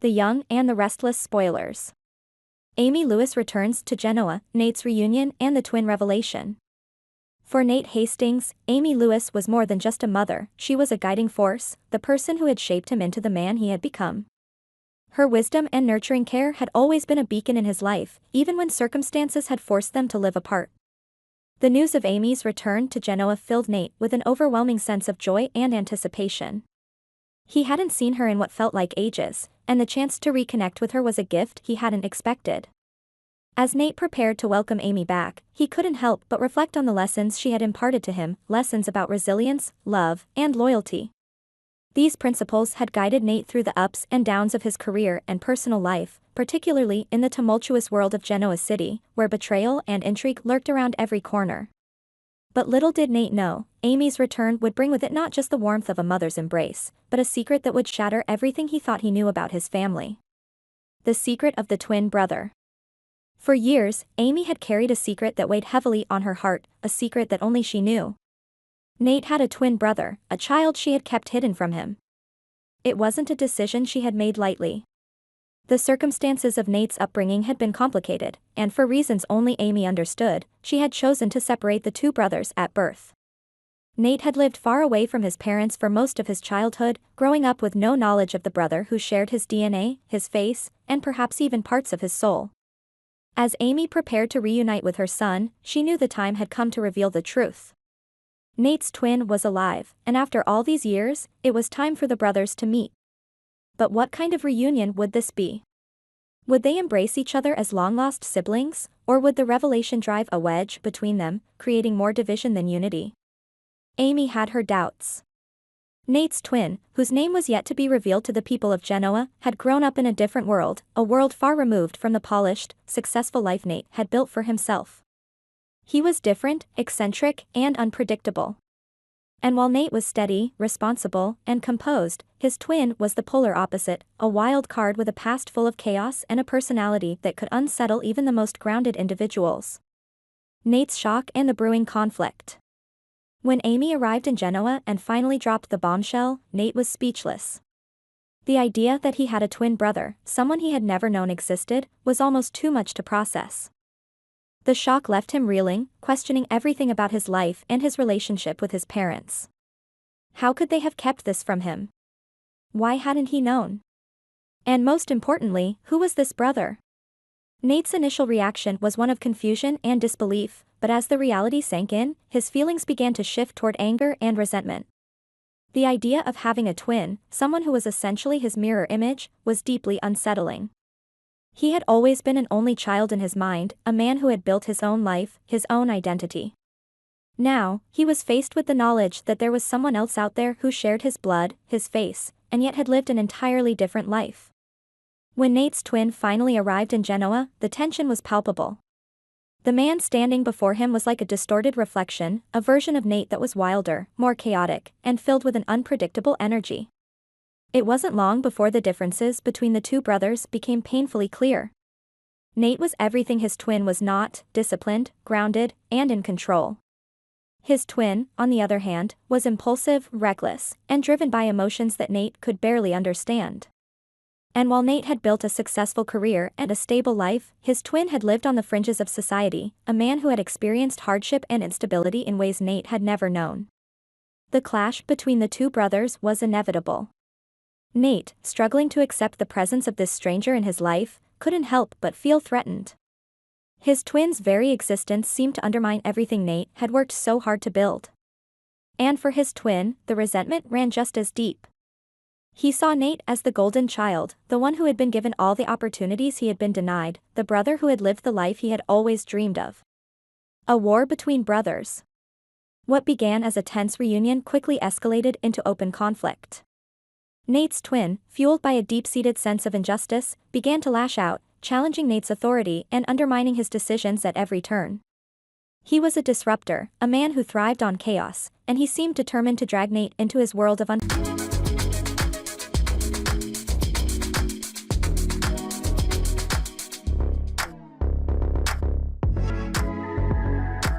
the young and the restless spoilers. Amy Lewis returns to Genoa, Nate's reunion and the twin revelation. For Nate Hastings, Amy Lewis was more than just a mother, she was a guiding force, the person who had shaped him into the man he had become. Her wisdom and nurturing care had always been a beacon in his life, even when circumstances had forced them to live apart. The news of Amy's return to Genoa filled Nate with an overwhelming sense of joy and anticipation. He hadn't seen her in what felt like ages, and the chance to reconnect with her was a gift he hadn't expected. As Nate prepared to welcome Amy back, he couldn't help but reflect on the lessons she had imparted to him, lessons about resilience, love, and loyalty. These principles had guided Nate through the ups and downs of his career and personal life, particularly in the tumultuous world of Genoa City, where betrayal and intrigue lurked around every corner. But little did Nate know, Amy's return would bring with it not just the warmth of a mother's embrace, but a secret that would shatter everything he thought he knew about his family. The secret of the twin brother. For years, Amy had carried a secret that weighed heavily on her heart, a secret that only she knew. Nate had a twin brother, a child she had kept hidden from him. It wasn't a decision she had made lightly. The circumstances of Nate's upbringing had been complicated, and for reasons only Amy understood, she had chosen to separate the two brothers at birth. Nate had lived far away from his parents for most of his childhood, growing up with no knowledge of the brother who shared his DNA, his face, and perhaps even parts of his soul. As Amy prepared to reunite with her son, she knew the time had come to reveal the truth. Nate's twin was alive, and after all these years, it was time for the brothers to meet. But what kind of reunion would this be? Would they embrace each other as long-lost siblings, or would the revelation drive a wedge between them, creating more division than unity? Amy had her doubts. Nate's twin, whose name was yet to be revealed to the people of Genoa, had grown up in a different world, a world far removed from the polished, successful life Nate had built for himself. He was different, eccentric, and unpredictable. And while Nate was steady, responsible, and composed, his twin was the polar opposite, a wild card with a past full of chaos and a personality that could unsettle even the most grounded individuals. Nate's shock and the brewing conflict. When Amy arrived in Genoa and finally dropped the bombshell, Nate was speechless. The idea that he had a twin brother, someone he had never known existed, was almost too much to process. The shock left him reeling, questioning everything about his life and his relationship with his parents. How could they have kept this from him? Why hadn't he known? And most importantly, who was this brother? Nate's initial reaction was one of confusion and disbelief, but as the reality sank in, his feelings began to shift toward anger and resentment. The idea of having a twin, someone who was essentially his mirror image, was deeply unsettling. He had always been an only child in his mind, a man who had built his own life, his own identity. Now, he was faced with the knowledge that there was someone else out there who shared his blood, his face, and yet had lived an entirely different life. When Nate's twin finally arrived in Genoa, the tension was palpable. The man standing before him was like a distorted reflection, a version of Nate that was wilder, more chaotic, and filled with an unpredictable energy. It wasn't long before the differences between the two brothers became painfully clear. Nate was everything his twin was not, disciplined, grounded, and in control. His twin, on the other hand, was impulsive, reckless, and driven by emotions that Nate could barely understand. And while Nate had built a successful career and a stable life, his twin had lived on the fringes of society, a man who had experienced hardship and instability in ways Nate had never known. The clash between the two brothers was inevitable. Nate, struggling to accept the presence of this stranger in his life, couldn't help but feel threatened. His twin's very existence seemed to undermine everything Nate had worked so hard to build. And for his twin, the resentment ran just as deep. He saw Nate as the golden child, the one who had been given all the opportunities he had been denied, the brother who had lived the life he had always dreamed of. A war between brothers. What began as a tense reunion quickly escalated into open conflict. Nate's twin, fueled by a deep-seated sense of injustice, began to lash out, challenging Nate's authority and undermining his decisions at every turn. He was a disruptor, a man who thrived on chaos, and he seemed determined to drag Nate into his world of